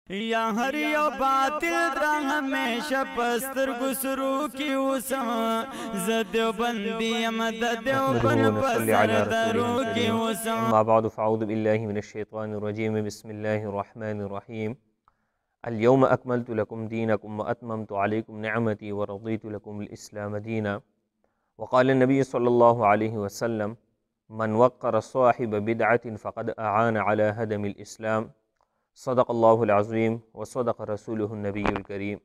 یا هر یو باطل درا همیشه پستر گسرو کی وسم زدو بندی مد دیوبن پستر درو کی وسم. أما بعد فأعوذ بالله من الشيطان الرجيم. بسم الله الرحمن الرحيم. اليوم أكملت لكم دينكم وأتممت عليكم نعمتي ورضيت لكم الإسلام دينا. وقال النبي صلى الله عليه وسلم: من وقر صاحب بدعة فقد أعان على هدم الإسلام. صدق الله العظيم وصدق رسوله النبي الكريم.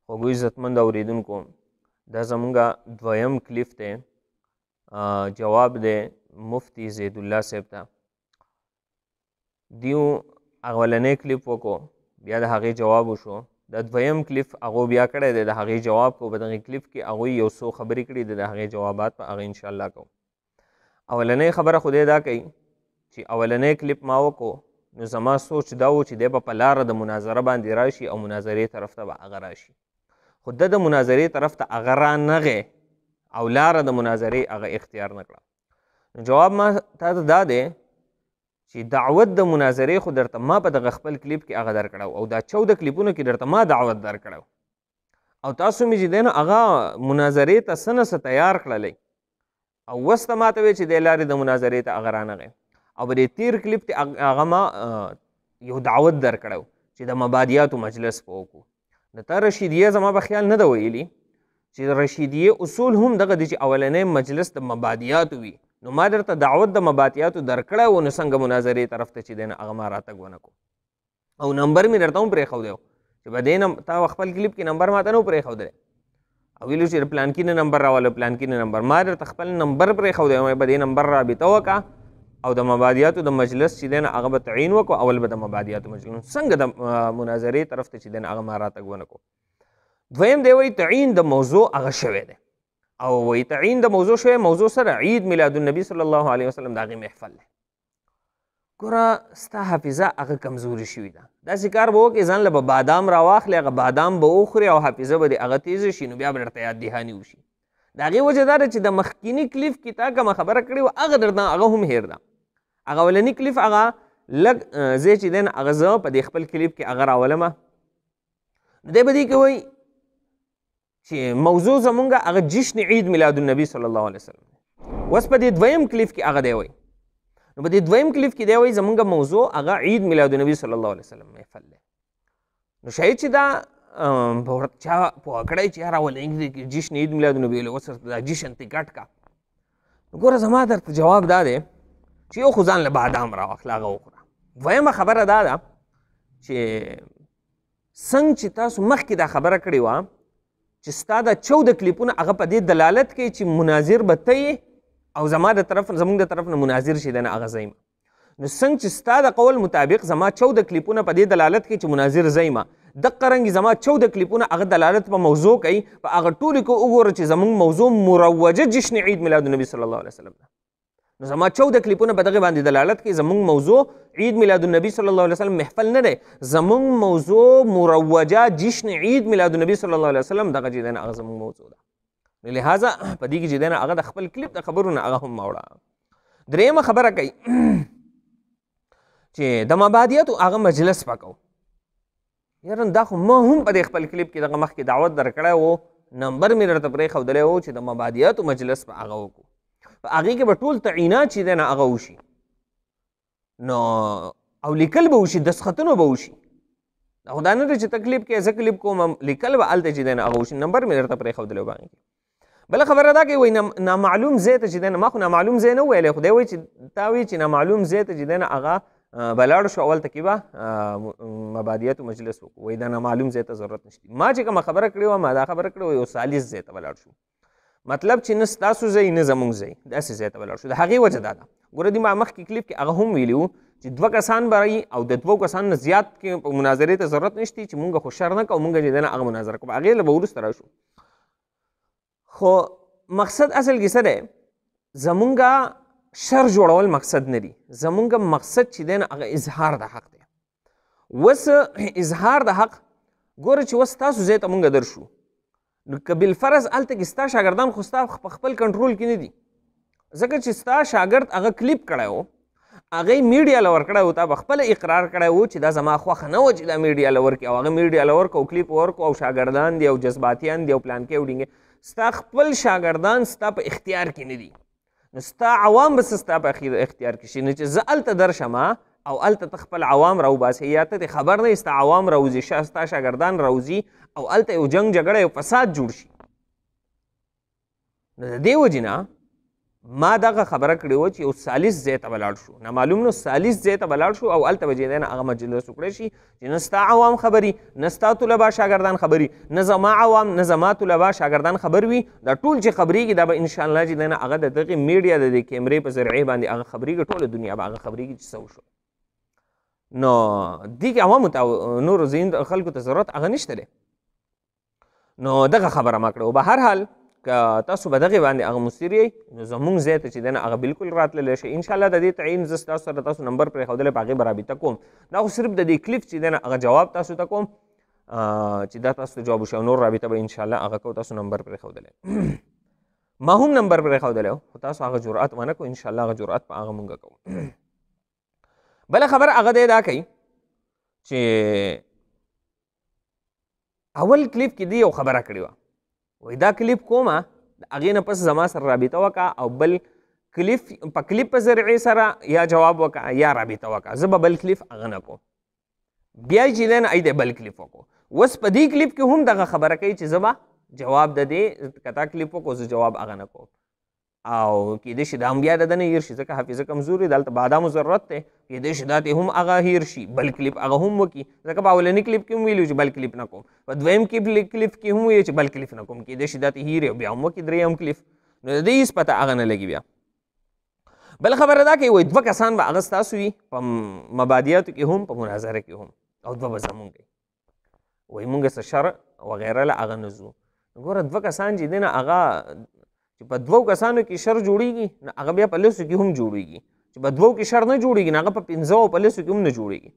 خوږو عزتمند اوریدونکو، دا زمونږ دویم کلیپ دی، جواب دی مفتی زید الله صاحب ته. دیو اولنی کلیپ وکړو، بیا د هغې جواب وشو. د دویم کلیپ هغو بیا کړی دی، د هغې جواب کو. په دغې کلیپ کې هغوی یو څو خبرې کړي دي، د هغې جوابات په هغې انشاءالله کوو. اولنۍ خبره خو دی دا کوي چې اولنی کلیپ ما وکړو نو زما سوچ دا و چې دی به په لاره د مناظره باندې راشي او مناظرې طرف ته به هغه راشي، خو ده د مناظرې طرف ته هغه رانغی او لاره د مناظرې هغه اختیار نه کړه. نو جواب ما تا ته دا دی چې دعوت د مناظرې خو درته ما په دغه خپل کلیپ کې هغه درکړی او دا 14 کلیپونو کې درته ما دعوت درکړی او تاسو مې چې دی نو هغه مناظرې ته څه نه څه تیار کړلی او اوس ته ما ته وی چې دی لارې د مناظرې ته هغه رانغی. او په دې تیر کلیپ کې هغه ما یو دعوت درکړی چې د مبادیاتو مجلس به وکړو. د تا رشیدیه زما په خیال نه ده ویلي چې د رشیدیه اصول هم دغه دی چې اولنی مجلس د مبادیاتو وي. نو ما درته دعوت د مبادیاتو درکړی و، نو څنګه مناظرې طرف ته چې دی نه هغه ما راتګ ونه کړو او نمبر مې درته هم پرېښودی و چې په دې تا خپل کلیپ کې نمبر ما ته نه و پرېښودلی او ویلو چې پلانکي نه نمبر راوله، پلانکي نه نمبر. ما درته خپل نمبر پرېښودی و، په دې نمبر رابطه وکړه او د مبادیاتو د مجلس چې دی نه هغه به تعین وکړو. اول به د مبادیاتو مجلس څنګه د مناظرې طرف ته چې دی نه هغه ما راتګ ونه کړو. دویم دی وایي تعین د موضوع هغه شوی دی او وایي تعین د موضوع شوی، موضوع سره عید میلاد النبي صلی الله علیه وسلم د هغې محفل دی. ګوره ستا حافظه هغه کمزوري شوي ده، داسې کار به وکړې ځان له به بادام راواخلې، هغه بادام به وخورې او حافظه به دې هغه تیزه شي، نو بیا به درته یاد دهاني وشي. د هغې وجه دا ده چې د مخکیني کلیپ کې تا کومه خبره کړې وه هغه درته هغه هم هیر ده. هغه اولني کلیپ هغه لږ ځای چې دی نه هغه زه په دې خپل کلیپ کې هغه راولمه. نو دی به دې کې وایي چې موضوع زمونږ هغه جشن عید میلاد النبي صلی الله علیه وسلم. اوس په دې دویم کلیپ کې هغه دی وایي، نو په دې دویم کلیپ کې دی وایي زمونږ موضوع هغه عید میلاد النبي صلی الله علیه وسلم محفل دی. نو شاید چې دا چا پوه کړی چې یاره اولني جشن عید میلاد النبي اوس دا جشن ته ګډ کا. نو ګوره زما درته جواب دا دی چې یو خو ځان له بادام راواخله هغه وخوره. دویمه خبره دا ده چې څنګه چې تاسو مخکې دا خبره کړې وه چې ستا دا 14 کلیپونه هغه په دې دلالت کوي چې مناظر به ته یې او زمونږ د طرف نه مناظر چې دی نه هغه زه یم. نو څنګه چې ستا د قول مطابق زما 14 کلیپونه په دې دلالت کوي چې مناظر زه یم، دقه رنګې زما 14 کلیپونه هغه دلالت په موضوع کوي په هغه ټولو کې وګوره چې زمونږ موضوع مروجه جشن عید میلاد النبي صلی الله علیه وسلم ده. نو زما 14 کلیپونه په دغې باندې دلالت کوي زمونږ موضوع عید میلاد النبي صلی الله علیه وسلم محفل نه دی، زمونږ موضوع مروجه جشن عید میلاد النبي صلی الله علیه وسلم دغه چې دی نه هغه زمونږ موضوع ده. نو لهذا په دې کې چې دی نه هغه د خپل کلیپ د خبرو نه هغه هم وړه. درېیمه خبره کوي چې د مبادیاتو هغه مجلس پکو. یاره دا خو ما هم په دې خپل کلیپ کې دغه مخکې دعوت درکړی و، نمبر مې درته پرېښودلی و چې د مبادیاتو مجلس په هغه وکړو، په هغې کې به ټول تعینات چې دی نه هغه وشي نو او لیکل به وشي، دستخطونه به وشي. خو دا نه دی چې ته کلیپ کې زه کلیپ کوم لیکل به هلته چې دی نه هغه وشي. نمبر مې درته پرېښودلی و هغې کې. بله خبره دا کوي وایي نامعلوم ځای ته چې دی نه، ما خو نامعلوم ځای نه ویلی، خو دی وایي چې تا وایي چې نامعلوم ځای ته چې دی نه هغه به لاړو شو اول ته کې به مبادیاتو مجلس وکړو. وایي دا نامعلوم ځای ته ضرورت نشته. ما چې کومه خبره کړې وه ما دا خبره کړې وه یو ثالث ځای ته به لاړ شو، مطلب چې نه ستاسو ځای نه زمونږ ځای، داسې ځای ته به لاړ شو. د هغې وجه دا ده ګوره دې ما مخکې کلیپ کې هغه هم ویلي وو چې 2 کسان به رایي او د 2 کسانو نه زیات کې مناظرې ته ضرورت نشته چې مونږ خو شر نه کوو، مونږ چې دی نه هغه مناظره کوو. هغې له به وروسته راشو. خو مقصد اصل کې څه دی؟ زمونږ شر جوړول مقصد نه دی، زمونږ مقصد چې دی نه هغه اظهار د حق دی. اوس اظهار د حق ګوره چې اوس تاسو ځای ته مونږ درشو نو که بالفرض هلته کې ستا شاګردان خو ستا په خپل کنټرول کې نه دي، ځکه چې ستا شاګرد هغه کلیپ کړی و هغه میډیا لور کړه او تا خپل اقرار کړی و چې دا زما خوښه نه و چې دا میډیا لور کې او هغه میډیا لور کو کلیپ ورکو او شاګردان دي او جذباتیان دي او پلان کې وډینګ ستا خپل شاګردان ستا په اختیار کې نه دي نو ستا عوام بس ستا په اختیار کې شي نه چې زه هلته درشم او هلته خپل عوام راوباسې یا ته خبر نه ستا عوام راوځي ستا شاګردان راوځي او هلته یو جنګ جګړه یو فساد جوړ شي نو د دې وجې نه ما دغه خبره کړې وه چې یو ثالث ځای ته به لاړ شو نامعلوم نو ثالث ځای ته به لاړ شو او هلته به چې دی نه هغه مجلس وکړی شي چې نه ستا عوام خبري نه ستا طلبا شاګردان خبري نه زما عوام نه زما طلبا شاګردان خبر وي دا ټول چې خبرېږي دا به انشاءالله چې دی نه هغه د دغې میډیا د دې کیمرې په ذریعې باندې هغه خبرېږي ټوله دنیا به هغه خبرېږي چې څه وشو نو دې کې عوامو ته نورو ځینو خلکو ته ضرورت هغه نشته دی نو دغه خبره ما کړه او به هر حال که تاسو به دغې باندې هغه مصیر یئ نو زمونږ ځای ته چې دی نه هغه بلکل راتللی شي انشاءالله د دې تعین زه ستاسو سره تاسو نمبر پرېښودلی په هغې به رابطه کوم دا خو صرف د دې کلیپ چې دی نه هغه جواب تاسو ته کوم چې دا تاسو ته جواب وشي او نور رابطه به انشاءالله هغه کو تاسو نمبر پرېښودلی ما هم نمبر پرېښودلی و خو تاسو هغه جرأت ونه کړو انشاءالله هغه جرأت په هغه مونږ کوو بله خبره هغه دی دا کوي چې اول کلیپ کې دی یو خبره کړې وه وای دا کلیپ کومه د هغې نه پس زما سره رابطه وکړه او بل کلیپ په کلیپ په ذریعې سره یا جواب وکړه یا رابطه وکړه زه به بل کلیپ هغه نه کوم بیا چې دی نه ای دی بل کلیپ وکړو اوس په دې کلیپ کې هم دغه خبره کوي چې زه به جواب د دې که تا کلیپ وکړو زه جواب هغه نه کوم او کیدای شي دا هم بیا د ده نه هیر شي ځکه حافظه کمزوري دلته بادامو ضرورت دی کیدای شي دا ته هم هغه هیر شي بل کلیپ هغه هم وکړي ځکه په اولني کلیپ کې هم ویلي چې بل کلیپ نه کوم په دویم کلیپ کې هم ویل چې بل کلیپ نه کوم کیدای شي دا ته هیر بیا هم وکړي درېیم کلیپ نو د دې هېڅ پته هغه نه لګي بیا بل خبره دا کوي وایي دوه کسان به هغه ستاسو وي په مبادیاتو کې هم په مناظره کې هم او دوه به زمونږ وي وایي مونږ څه شر وغیره له هغه نه ځو ګوره دوه کسان چې دی نه هغه چې په دوو کسانو کې شر جوړیږي نو هغه بیا په لسو کې هم جوړیږي چې په دوو کې شر نه جوړیږي نو هغه په پنځو او په لسو کې هم نه جوړیږي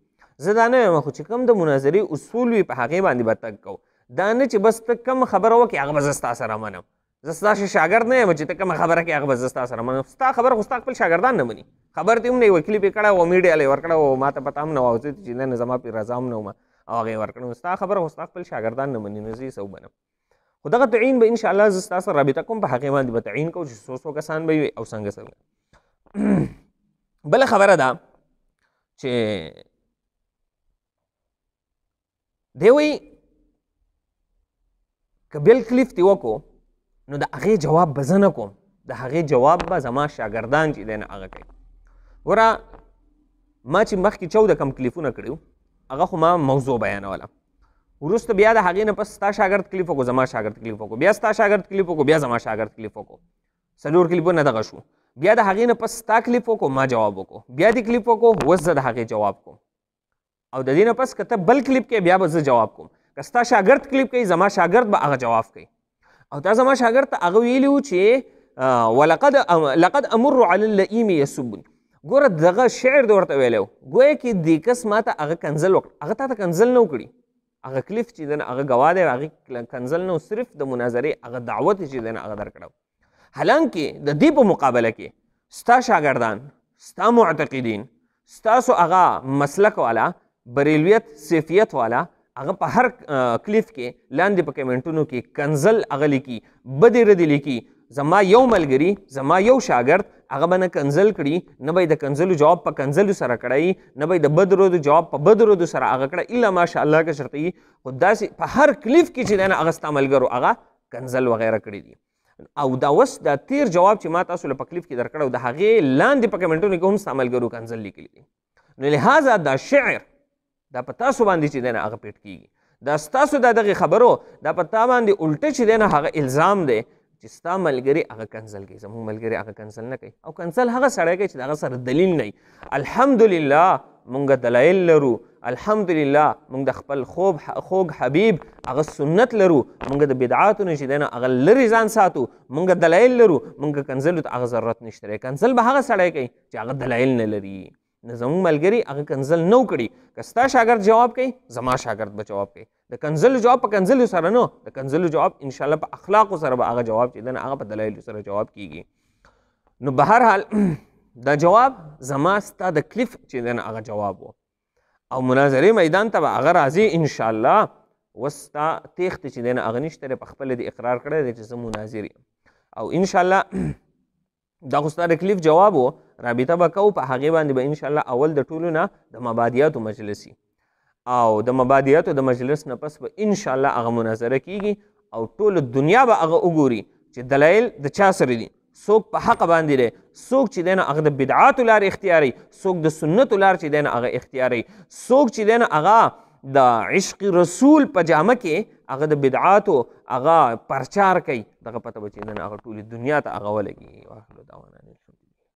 زه دا نه وایم خو چې کوم د مناظرې اصول وي په هغې باندې به تګ کوو دا نه چې بس ته کوم خبره وکړې هغه به زه ستا سره منم زه ستاسې شاګرد نه یم چې ته کومه خبره کوې هغه به زه ستا سره منم ستا خبره خو ستا خپل شاګردان نه مني خبر ته هم نه یې وکیلي پې کړی و میډیا له یې ورکړی و ما ته پته هم نه وه چې نه زما پې رضا هم نه ومه او هغه یې ورکړی ستا خبره خو ستا خپل شاګردان نه مني نو زه یې څه وبنم خو دغه تعین به انشاءالله زه ستا سره رابطه کوم په هغې باندې به تعین کوو چې څو کسان به وي او څنګه بله خبره ده چې دی وایي که بل کلیپ دې وکړو نو د هغې جواب به زه نه کوم د هغې جواب به زما شاګردان چې دی نه هغه کوي ګوره ما چې مخکې 14 کم کلیپونه کړي هغه خو ما موضوع بیانوله وروسته بیا د هغې نه پس ستا شاګرد کلیپ وکړو زما شاګرد کلیپ وکړو بیا ستا شاګرد کلیپ وکړو بیا زما شاګرد کلیپ وکړو 4 کلیپونه دغه شو بیا د هغې نه پس ستا کلیپ وکړو ما جواب وکړو بیا دې کلیپ وکړو اوس زه د هغې جواب کوم او د دې نه پس که ته بل کلیپ کوې بیا به زه جواب کوم که ستا شاګرد کلیپ کوي زما شاګرد به هغه جواب کوي او تا زما شاګرد ته هغه ویلي و چې لقد امر علی اللئیم یسبني ګوره دغه شعر دې ورته ویلی و ګویا کې دې کس ما ته هغه کنځل وکړه هغه تا ته کنځل نه وکړي هغه کلیپ چې دی نه هغه ګواه دی هغې کنځل نه صرف د مناظرې هغه دعوت چې دی نه هغه درکړی حالانکې د دې په مقابله کې ستا شاګردان ستا معتقدین ستاسو هغه مسلک والا بریلویت سیفیت والا هغه په هر کلیپ کې لاندې په کمنټونو کې کنځل هغه لیکي بدې ردې لیکي زما یو ملګري زما یو شاګرد هغه به نه کنځل کړي نه به یې د کنځلو جواب په کنځلو سره کړی نه به یې د بد ردو جواب په بد ردو سره هغه کړی الا ماشاءالله که شرط وي خو داسې په هر کلیپ کې چې دی نه هغه ستا ملګرو هغه کنځل وغیره کړي دي او دا اوس دا تیر جواب چې ما تاسو له په کلیپ کې درکړی د هغې لاندې په کمنټونو کې هم ستا ملګرو کنځل لیکلي دي نو لهذا دا شعر دا په تاسو باندې چې دی نه هغه پیټ کېږي دا ستاسو د دغې خبرو دا په تا باندې الټه چې دی نه هغه الزام دی چې ستا ملګري هغه کنځل کوي زموږ ملګري هغه کنځل نه کوي او کنځل هغه سړی کوي چې د هغه سره دلیل نه وي الحمدلله مونږ دلایل لرو الحمدلله مونږ د خپل خوږ حبیب هغه سنت لرو مونږ د بدعاتو نه چې دی نه هغه لرې ځان ساتو مونږ دلایل لرو مونږ کنځلو ته هغه ضرورت نشته دی کنځل به هغه سړی کوي چې هغه دلایل نه لري نه زموږ ملګري هغه کنځل نه وکړي که ستا شاګرد جواب کوي زما شاګرد به جواب کوي د کنځلو جواب په کنځلو سره نه د کنځلو جواب انشاءالله په اخلاقو سره به هغه جواب چې دی نه هغه په دلایلو سره جواب کیږي نو به هر حال دا جواب زما ستا د کلیف چې دی نه هغه جواب و او مناظرې میدان ته به هغه راځي انشاءالله. اوس ستا تیښتې چې دی نه هغه نشته دی، په خپله دې اقرار کړی دی چې زه مناظر یم او انشاءالله دا خو ستا د کلیف جواب و. رابطه به کوو په هغې باندې به انشاءالله اول د ټولو نه د مبادیاتو مجلس او د مبادیاتو د مجلس نه پس به انشاءالله هغه مناظره کیږي او ټول دنیا به هغه وګوري چې دلایل د چا سره دي، څوک په حق باندې دی، څوک چې دی نه هغه د بدعاتو لار اختیاري، څوک د سنتو لار چې دی نه هغه اختیاري، څوک چې دی نه هغه د عشق رسول په جامه کې هغه د بدعاتو هغه پرچار کوي، دغه پته به چې دی نه هغه ټولې دنیا ته هغه ولګي. واخر دعوانا